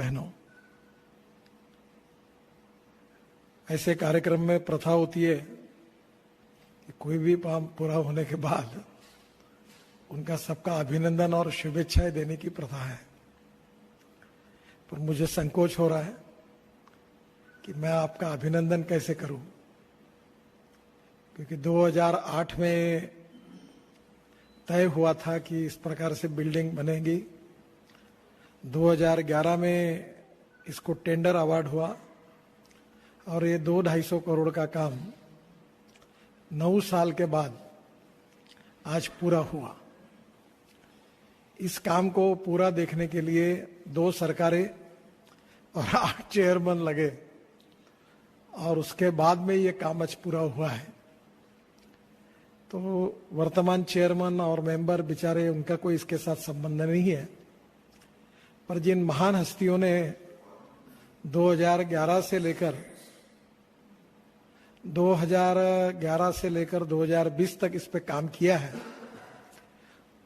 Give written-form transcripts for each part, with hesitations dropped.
बहनों, ऐसे कार्यक्रम में प्रथा होती है कि कोई भी काम पूरा होने के बाद उनका सबका अभिनंदन और शुभेच्छाएं देने की प्रथा है। पर मुझे संकोच हो रहा है कि मैं आपका अभिनंदन कैसे करूं, क्योंकि 2008 में तय हुआ था कि इस प्रकार से बिल्डिंग बनेगी। 2011 में इसको टेंडर अवार्ड हुआ और ये 200-250 करोड़ का काम 9 साल के बाद आज पूरा हुआ। इस काम को पूरा देखने के लिए 2 सरकारें और 8 चेयरमैन लगे और उसके बाद में ये काम आज पूरा हुआ है। तो वर्तमान चेयरमैन और मेंबर बेचारे, उनका कोई इसके साथ संबंध नहीं है, पर जिन महान हस्तियों ने 2011 से लेकर 2020 तक इस पे काम किया है,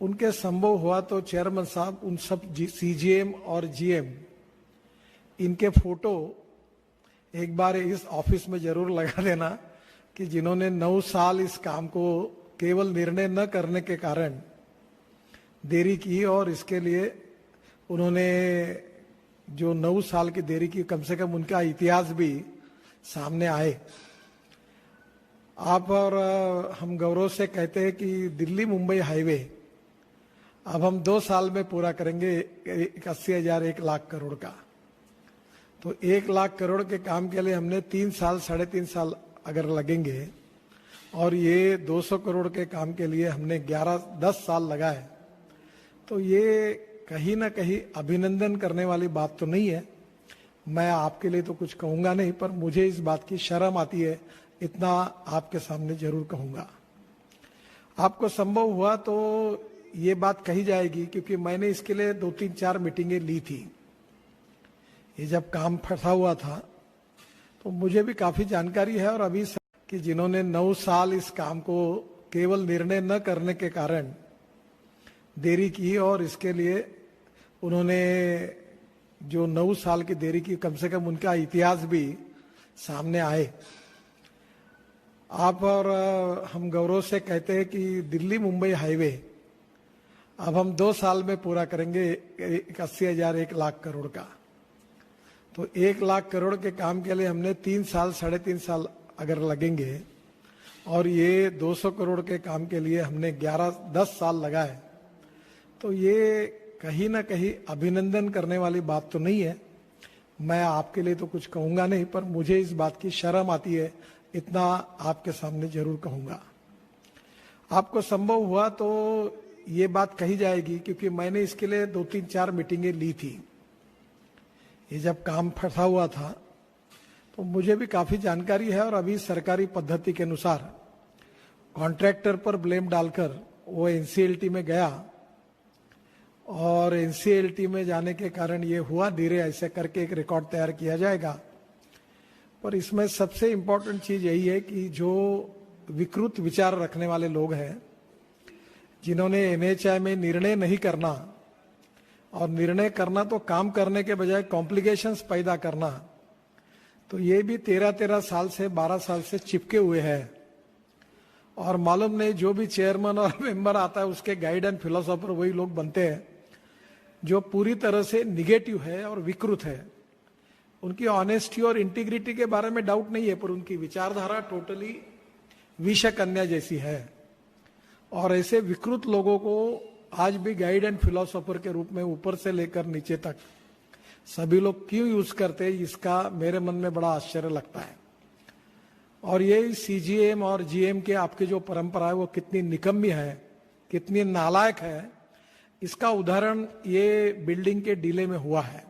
उनके संभव हुआ तो चेयरमैन साहब उन सब सीजीएम और जीएम इनके फोटो एक बार इस ऑफिस में जरूर लगा देना कि जिन्होंने 9 साल इस काम को केवल निर्णय न करने के कारण देरी की और इसके लिए उन्होंने जो 9 साल की देरी की, कम से कम उनका इतिहास भी सामने आए। आप और हम गौरव से कहते हैं कि दिल्ली मुंबई हाईवे अब हम 2 साल में पूरा करेंगे 80,000 1 लाख करोड़ का। तो 1 लाख करोड़ के काम के लिए हमने 3 साल 3.5 साल अगर लगेंगे और ये 200 करोड़ के काम के लिए हमने 10 साल लगाए, तो ये कहीं ना कहीं अभिनंदन करने वाली बात तो नहीं है। मैं आपके लिए तो कुछ कहूंगा नहीं, पर मुझे इस बात की शर्म आती है, इतना आपके सामने जरूर कहूंगा। आपको संभव हुआ तो ये बात कही जाएगी, क्योंकि मैंने इसके लिए 2-3-4 मीटिंगें ली थी। ये जब काम फंसा हुआ था तो मुझे भी काफी जानकारी है, और अभी कि जिन्होंने 9 साल इस काम को केवल निर्णय न करने के कारण देरी की और इसके लिए उन्होंने जो 9 साल की देरी की, कम से कम उनका इतिहास भी सामने आए। आप और हम गौरव से कहते हैं कि दिल्ली मुंबई हाईवे अब हम 2 साल में पूरा करेंगे 80,000 1 लाख करोड़ का। तो 1 लाख करोड़ के काम के लिए हमने 3 साल 3.5 साल अगर लगेंगे और ये 200 करोड़ के काम के लिए हमने 10 साल लगाए, तो ये कहीं ना कहीं अभिनंदन करने वाली बात तो नहीं है। मैं आपके लिए तो कुछ कहूंगा नहीं, पर मुझे इस बात की शर्म आती है, इतना आपके सामने जरूर कहूंगा। आपको संभव हुआ तो ये बात कही जाएगी, क्योंकि मैंने इसके लिए 2-3-4 मीटिंगें ली थी। ये जब काम फंसा हुआ था तो मुझे भी काफी जानकारी है, और अभी सरकारी पद्धति के अनुसार कॉन्ट्रैक्टर पर ब्लेम डालकर वो एनसीएलटी में गया, और एनसीएलटी में जाने के कारण ये हुआ। धीरे ऐसे करके एक रिकॉर्ड तैयार किया जाएगा। पर इसमें सबसे इंपॉर्टेंट चीज यही है कि जो विकृत विचार रखने वाले लोग हैं, जिन्होंने एनएचआई में निर्णय नहीं करना, और निर्णय करना तो काम करने के बजाय कॉम्प्लिकेशंस पैदा करना, तो ये भी 13 साल से 12 साल से चिपके हुए हैं। और मालूम नहीं, जो भी चेयरमैन और मेंबर आता है उसके गाइड एंड फिलोसोफर वही लोग बनते हैं जो पूरी तरह से निगेटिव है और विकृत है। उनकी ऑनेस्टी और इंटीग्रिटी के बारे में डाउट नहीं है, पर उनकी विचारधारा टोटली विषकन्या जैसी है। और ऐसे विकृत लोगों को आज भी गाइड एंड फिलोसोफर के रूप में ऊपर से लेकर नीचे तक सभी लोग क्यों यूज करते हैं, इसका मेरे मन में बड़ा आश्चर्य लगता है। और ये सीजीएम और जीएम के आपकी जो परंपरा है वो कितनी निकम्मी है, कितनी नालायक है, इसका उदाहरण ये बिल्डिंग के डीले में हुआ है।